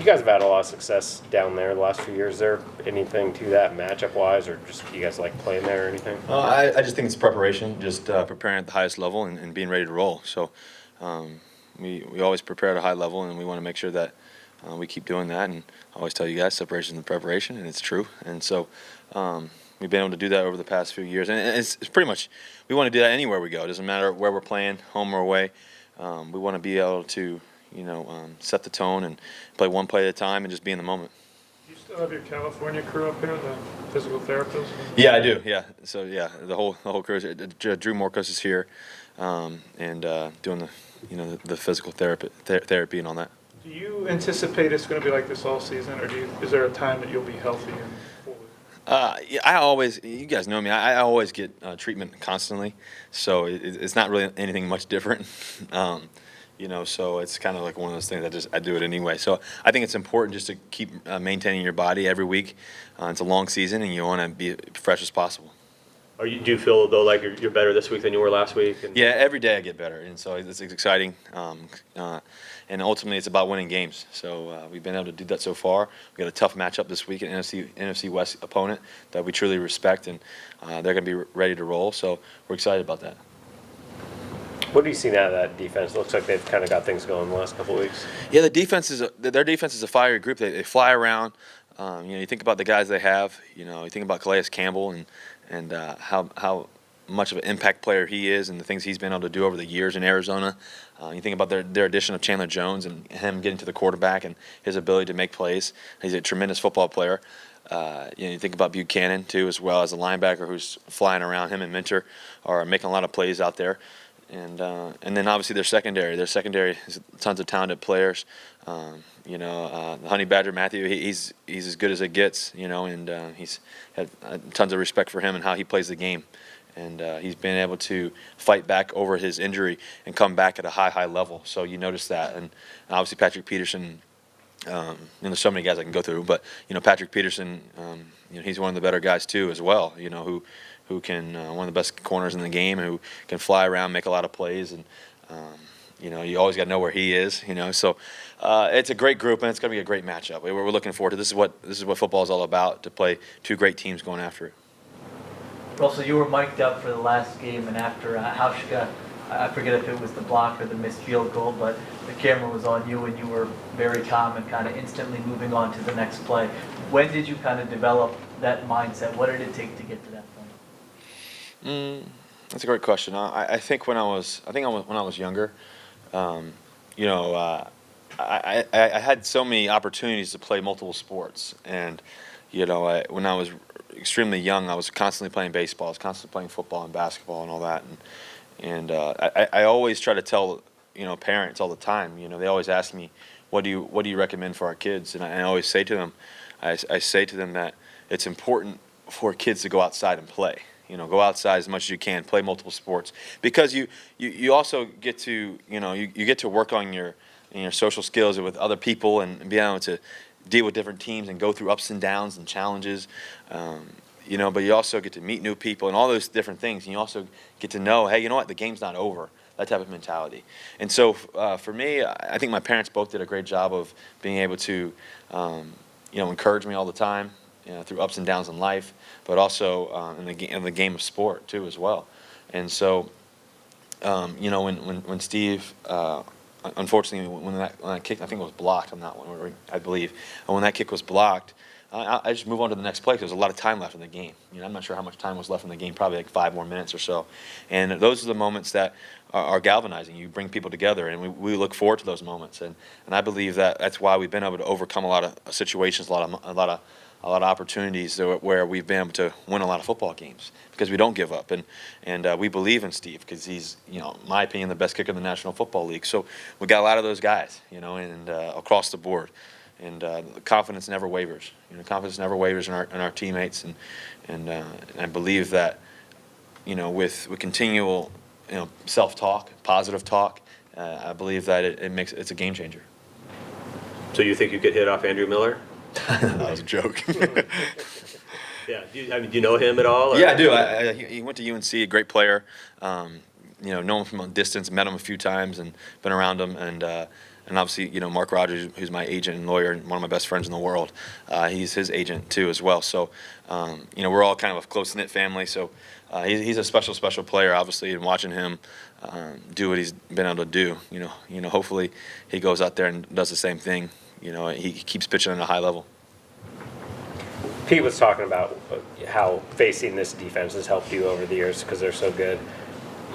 You guys have had a lot of success down there the last few years. Is there anything to that matchup-wise, or just you guys like playing there or anything? I just think it's preparation, just preparing at the highest level and being ready to roll. So we always prepare at a high level, and we want to make sure that we keep doing that. And I always tell you guys, separation is preparation, and it's true. And so we've been able to do that over the past few years. And it's pretty much, we want to do that anywhere we go. It doesn't matter where we're playing, home or away. We want to be able to, set the tone and play one play at a time and just be in the moment. Do you still have your California crew up here, the physical therapists? Yeah, I do. Yeah. So yeah, the whole crew. Drew Morcos is here, and doing the physical therapy and all that. Do you anticipate it's going to be like this all season, or is there a time that you'll be healthy and fully? Yeah, you guys know me. I always get treatment constantly, so it's not really anything much different. So it's kind of like one of those things. I do it anyway. So I think it's important just to keep maintaining your body every week. It's a long season, and you want to be fresh as possible. Do you feel though like you're better this week than you were last week? Yeah, every day I get better, and so it's exciting. And ultimately, it's about winning games. So we've been able to do that so far. We got a tough matchup this week, an NFC West opponent that we truly respect, and they're going to be ready to roll. So we're excited about that. What do you see out of that defense? It looks like they've kind of got things going the last couple of weeks. Yeah, their defense is a fiery group. They fly around. You think about the guys they have. You think about Calais Campbell and how much of an impact player he is and the things he's been able to do over the years in Arizona. You think about their addition of Chandler Jones and him getting to the quarterback and his ability to make plays. He's a tremendous football player. You think about Buchanan too, as well as a linebacker who's flying around. Him and Minter are making a lot of plays out there. And then obviously their secondary. Their secondary is tons of talented players. The Honey Badger Matthew, he's as good as it gets. And he's had tons of respect for him and how he plays the game. And he's been able to fight back over his injury and come back at a high level. So you notice that. And obviously Patrick Peterson. There's so many guys I can go through, but Patrick Peterson, he's one of the better guys too as well. Who can one of the best corners in the game, who can fly around, make a lot of plays, and you always got to know where he is. So it's a great group, and it's going to be a great matchup. We're looking forward to this. This is what football is all about, to play two great teams going after it. Russell, you were mic'd up for the last game, and after Hauschka, I forget if it was the block or the missed field goal, but the camera was on you, and you were very calm and kind of instantly moving on to the next play. When did you kind of develop that mindset? What did it take to get to that point? That's a great question. I think when I was younger, I had so many opportunities to play multiple sports, and when I was extremely young, I was constantly playing baseball, I was constantly playing football and basketball and all that, and I always try to tell parents all the time. They always ask me, what do you recommend for our kids? And I always say to them, I say to them that it's important for kids to go outside and play. Go outside as much as you can, play multiple sports, because you also get to you get to work on your social skills with other people and be able to deal with different teams and go through ups and downs and challenges. But you also get to meet new people and all those different things, and you also get to know, hey, you know what, the game's not over. That type of mentality. And so for me, I think my parents both did a great job of being able to encourage me all the time. Through ups and downs in life, but also in the game of sport too as well. And so, when Steve, unfortunately, when that kick, I think it was blocked on that one, I believe, and when that kick was blocked, I just move on to the next play because there was a lot of time left in the game. I'm not sure how much time was left in the game, probably like 5 more minutes or so. And those are the moments that are galvanizing. You bring people together, and we look forward to those moments. And I believe that's why we've been able to overcome a lot of situations, a lot of opportunities where we've been able to win a lot of football games because we don't give up, and we believe in Steve because he's, in my opinion, the best kicker in the National Football League. So we got a lot of those guys, and across the board, and the confidence never wavers. Confidence never wavers in our teammates, and I believe that, with continual, self-talk, positive talk, I believe that it's a game changer. So you think you could hit off Andrew Miller? That was a joke. Yeah. Do you know him at all? Or? Yeah, I do. He went to UNC, a great player. Know him from a distance, met him a few times, and been around him. And and obviously, Mark Rogers, who's my agent and lawyer and one of my best friends in the world, he's his agent too as well. So, we're all kind of a close-knit family. So he's a special player, obviously, and watching him do what he's been able to do, hopefully he goes out there and does the same thing. He keeps pitching at a high level. Pete was talking about how facing this defense has helped you over the years because they're so good.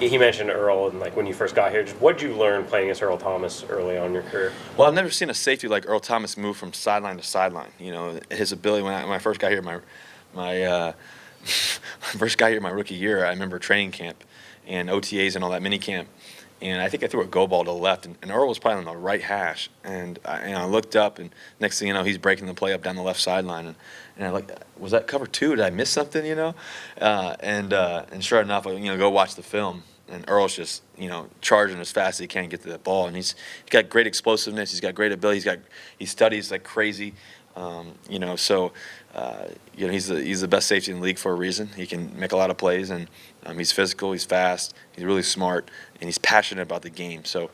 He mentioned Earl, and like when you first got here, just what did you learn playing against Earl Thomas early on in your career? Well, I've never seen a safety like Earl Thomas move from sideline to sideline. His ability when I first got here, my first got here my rookie year, I remember training camp and OTAs and all that mini camp. And I think I threw a go ball to the left, and Earl was probably on the right hash. And I looked up, and next thing you know, he's breaking the play up down the left sideline. And I was that cover two? Did I miss something? And sure enough, go watch the film, and Earl's just charging as fast as he can get to that ball. And he's got great explosiveness. He's got great ability. He studies like crazy. So he's the best safety in the league for a reason. He can make a lot of plays, and he's physical, he's fast, he's really smart, and he's passionate about the game. So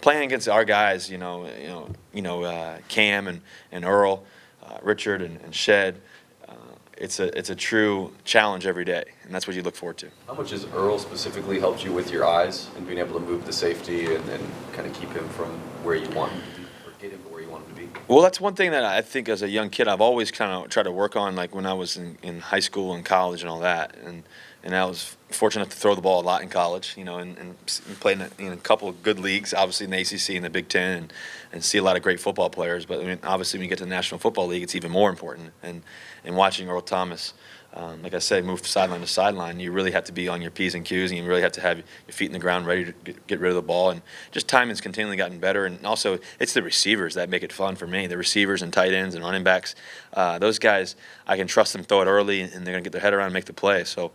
playing against our guys, Cam and Earl, Richard and Shed, it's a true challenge every day, and that's what you look forward to. How much has Earl specifically helped you with your eyes and being able to move the safety and kind of keep him from where you want him to be, or get him to where you want him to be? Well, that's one thing that I think as a young kid I've always kind of tried to work on, like when I was in high school and college and all that. And I was fortunate to throw the ball a lot in college, and played in a couple of good leagues, obviously in the ACC and the Big Ten, and see a lot of great football players. But obviously when you get to the National Football League, it's even more important. And watching Earl Thomas, like I said, move sideline to sideline, you really have to be on your P's and Q's, and you really have to have your feet in the ground ready to get rid of the ball. And just timing's continually gotten better. And also, it's the receivers that make it fun for me. The receivers and tight ends and running backs, those guys, I can trust them, throw it early, and they're going to get their head around and make the play. So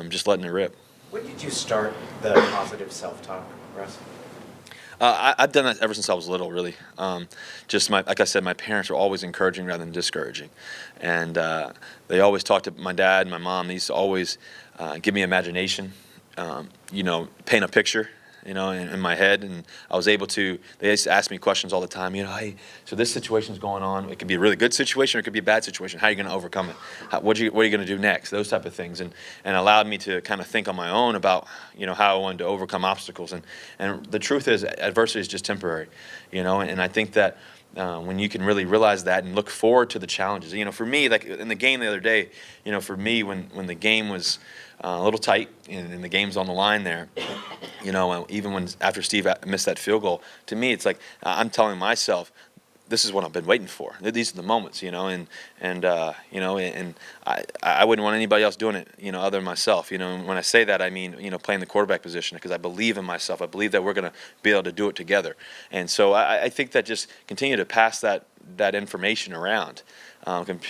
just letting it rip. When did you start the positive self-talk, Russ? I've done that ever since I was little, really. Like I said, my parents were always encouraging rather than discouraging, and they always talked to my dad and my mom. They used to always give me imagination, paint a picture, in my head, and I was able to. They used to ask me questions all the time. Hey, so this situation's going on. It could be a really good situation, or it could be a bad situation. How are you going to overcome it? What are you going to do next? Those type of things, and allowed me to kind of think on my own about how I wanted to overcome obstacles. And the truth is, adversity is just temporary, And I think that when you can really realize that and look forward to the challenges. For me, like in the game the other day, for me when the game was a little tight and the game's on the line there, even when after Steve missed that field goal, to me it's like I'm telling myself, this is what I've been waiting for. These are the moments, and I wouldn't want anybody else doing it, other than myself. And when I say that, I mean, playing the quarterback position, because I believe in myself. I believe that we're going to be able to do it together. And so I think that just continue to pass that information around,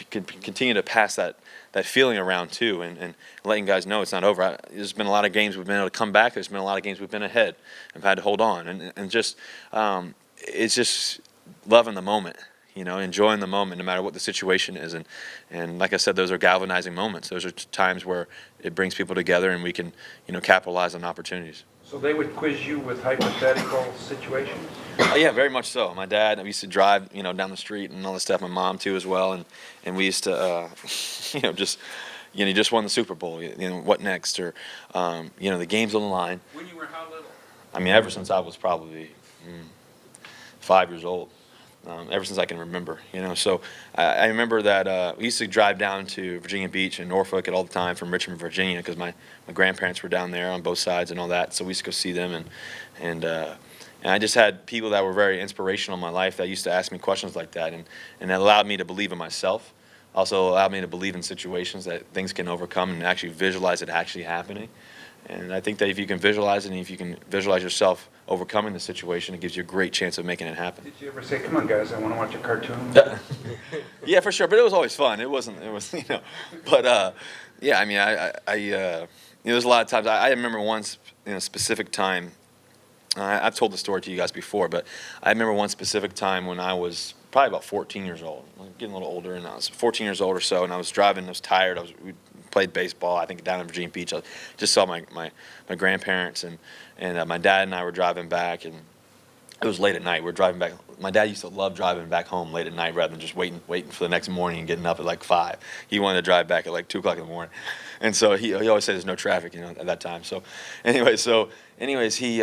continue to pass that feeling around too, and letting guys know it's not over. There's been a lot of games we've been able to come back. There's been a lot of games we've been ahead and had to hold on, and just it's just loving the moment, enjoying the moment no matter what the situation is. And like I said, those are galvanizing moments. Those are times where it brings people together and we can, capitalize on opportunities. So they would quiz you with hypothetical situations? Yeah, very much so. My dad, we used to drive, down the street and all this stuff. My mom too as well. And we used to, you just won the Super Bowl. What next? Or, the game's on the line. When you were how little? I mean, ever since I was probably 5 years old. Ever since I can remember, So I remember that we used to drive down to Virginia Beach and Norfolk all the time from Richmond, Virginia, because my grandparents were down there on both sides and all that. So we used to go see them, and I just had people that were very inspirational in my life that used to ask me questions like that, and it allowed me to believe in myself. Also allowed me to believe in situations that things can overcome and actually visualize it actually happening. And I think that if you can visualize it, and if you can visualize yourself overcoming the situation, it gives you a great chance of making it happen. Did you ever say, "Come on, guys, I want to watch a cartoon"? Yeah, for sure. But it was always fun. It was. But yeah, I mean, there's a lot of times. I remember one specific time. I've told the story to you guys before, but I remember one specific time when I was probably about 14 years old. I'm getting a little older, and I was 14 years old or so, and I was driving. I was tired. We played baseball, I think, down in Virginia Beach. I just saw my grandparents, and my dad and I were driving back, and it was late at night. We're driving back. My dad used to love driving back home late at night rather than just waiting for the next morning and getting up at like 5. He wanted to drive back at like 2 o'clock in the morning, and so he always said there's no traffic, at that time. So, anyways, he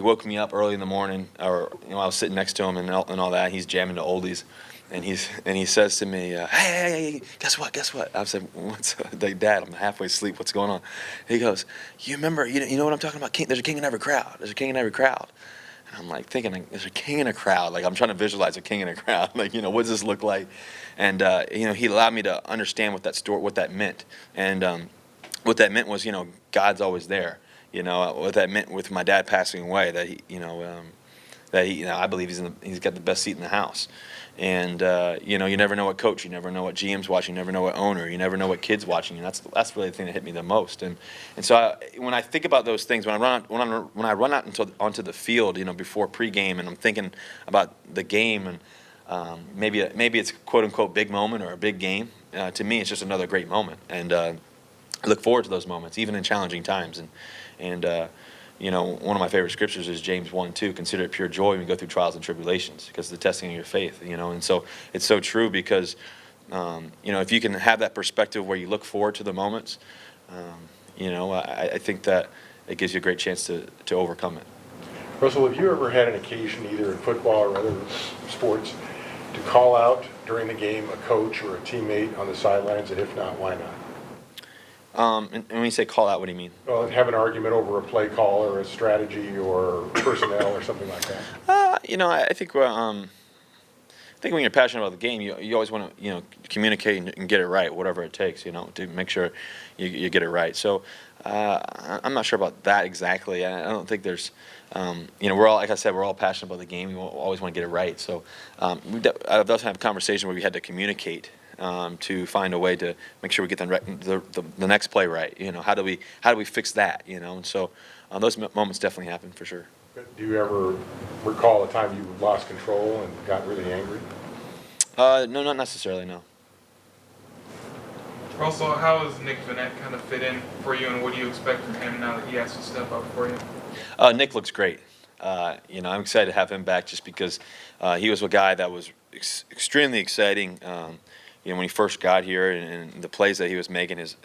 woke me up early in the morning, or I was sitting next to him and all that. He's jamming to oldies, and he says to me, hey, guess what? I said, what's like, Dad? I'm halfway asleep. What's going on? He goes, you remember? You know what I'm talking about? There's a king in every crowd. There's a king in every crowd. And I'm like thinking, there's a king in a crowd. Like I'm trying to visualize a king in a crowd. Like, what does this look like? And he allowed me to understand what that meant. And what that meant was, God's always there. What that meant with my dad passing away, that I believe he's got the best seat in the house. And you never know what coach, you never know what GM's watching, you never know what owner, you never know what kid's watching, and that's really the thing that hit me the most. And so when I think about those things, when I run out onto the field, before pregame, and I'm thinking about the game, and maybe it's a quote unquote big moment or a big game. To me, it's just another great moment, and I look forward to those moments, even in challenging times. And one of my favorite scriptures is James 1:2. Consider it pure joy when you go through trials and tribulations, because of the testing of your faith. And so it's so true, because if you can have that perspective where you look forward to the moments, I think that it gives you a great chance to overcome it. Russell, have you ever had an occasion, either in football or other sports, to call out during the game a coach or a teammate on the sidelines, and if not, why not? And when you say call out, what do you mean? Well, have an argument over a play call or a strategy or personnel or something like that. I think when you're passionate about the game, you always want to communicate and get it right, whatever it takes, to make sure you get it right. So I'm not sure about that exactly. I don't think there's we're all, like I said, we're all passionate about the game. We always want to get it right. So I've also had a conversation where we had to communicate. To find a way to make sure we get the next play right. How do we fix that? And so those moments definitely happen for sure. Do you ever recall a time you lost control and got really angry? No, not necessarily. No. Russell, how has Nick Vannett kind of fit in for you, and what do you expect from him now that he has to step up for you? Nick looks great. I'm excited to have him back, just because he was a guy that was extremely exciting. When he first got here, and the plays that he was making, his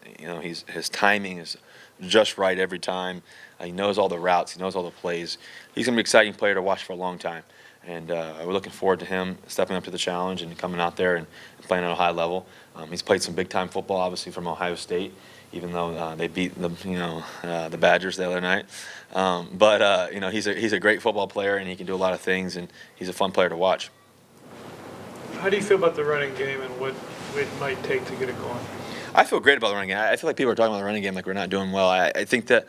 timing is just right every time. He knows all the routes, he knows all the plays. He's going to be an exciting player to watch for a long time, and we're looking forward to him stepping up to the challenge and coming out there and playing at a high level. He's played some big time football, obviously, from Ohio State, even though they beat the Badgers the other night. But he's a great football player, and he can do a lot of things, and he's a fun player to watch. How do you feel about the running game and what it might take to get it going? I feel great about the running game. I feel like people are talking about the running game like we're not doing well. I think that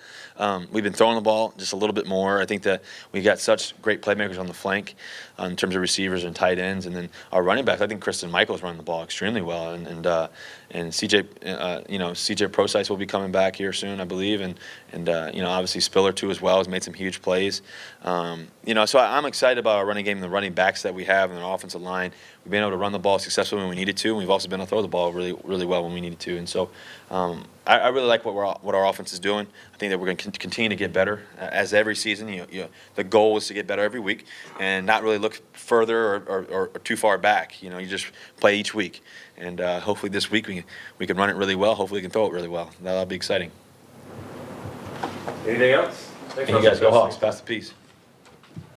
we've been throwing the ball just a little bit more. I think that we've got such great playmakers on the flank in terms of receivers and tight ends, and then our running backs. I think Kristen Michael's running the ball extremely well, and CJ Procise will be coming back here soon, I believe, and obviously Spiller too as well has made some huge plays. So I'm excited about our running game and the running backs that we have and our offensive line. We've been able to run the ball successfully when we needed to, and we've also been able to throw the ball really, really well when we needed to. And so I really like what our offense is doing. I think that we're going to continue to get better as every season. The goal is to get better every week and not really look further or too far back. You just play each week, and hopefully this week we can run it really well. Hopefully we can throw it really well. That'll be exciting. Anything else? Thanks, And you guys go Hawks. Pass the peace.